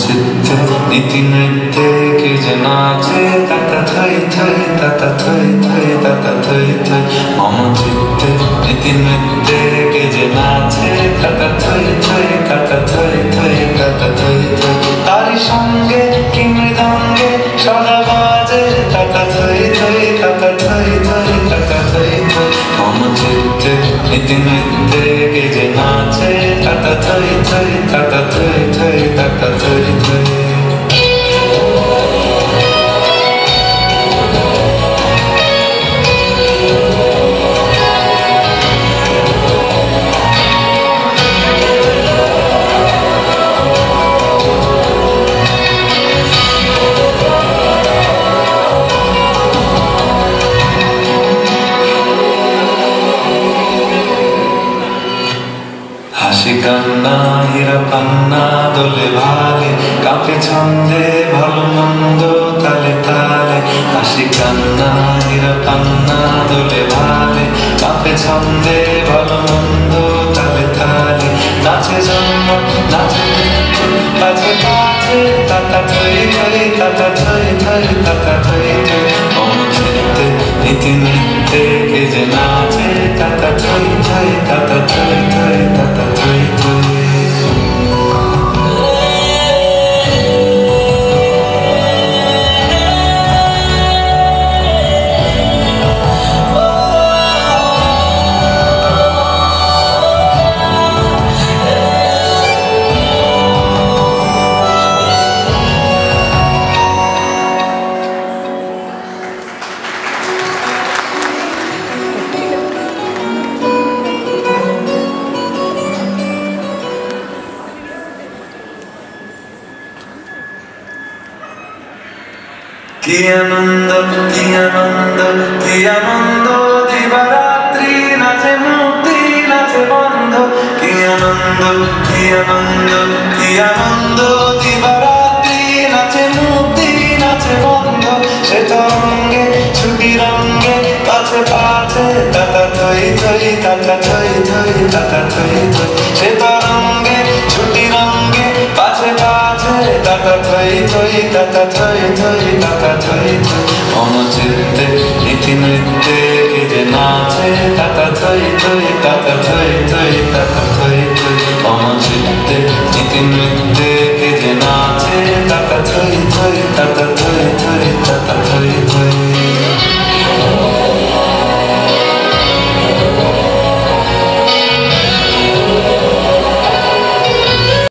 চিত্তে নীতি নৃত্যে কে যে নাচে তাতা থই থই তাতা থই থই তাতা থই থই মম চিত্তে নীতি নৃত্যে কে যে নাচে তাতা থই থই তাতা থই থই তাতা থই থই তারি সঙ্গে কি মৃদঙ্গে সদা বাজে তাতা থই থই তাতা থই থই তাতা থই থই মম চিত্তে নীতি নৃত্যে কে যে নাচে তাতা থই থই তাতা থই থই তাতা থই থই হাসি কান্না হীরা পান্না দোলে ভালে কাঁপে ছন্দে ভালো মন্দ তালে তালে হাসি কান্না হীরা পান্না দোলে ভালে কাঁপে ছন্দে ভালো মন্দ তালে তালে নাচে জন্ম নাচে মৃত্যু পাছে পাছে তাতা থই থই তাতা থই থই তাতা থই থই মম চিত্তে নীতি নৃত্যে কে যে নাচে তাতা থই থই তাতা থই থই তাতা থই থই কি আনন্দ কি আনন্দ কি আনন্দ দিবারাত্রি নাচে মুক্তি নাচে বন্ধ কি আনন্দ কি আনন্দ কি আনন্দ দিবারাত্রি নাচে মুক্তি নাচে বন্ধ সে তরঙ্গে ছুটি রঙ্গে পাছে পাছে তাতা থই থই তাতা থই থই তাতা থই থই সে তরঙ্গে ছুটি রঙ্গে পাছে পাছে তাতা থই থই তাতা থই থই তাতা থই থই মম চিত্তে নীতি নৃত্যে কে যে নাচে তাতা থই থই তাতা থই থই তাতা থই থই মম চিত্তে নীতি নৃত্যে কে যে নাচে তাতা থই থই তাতা থই থই তাতা থই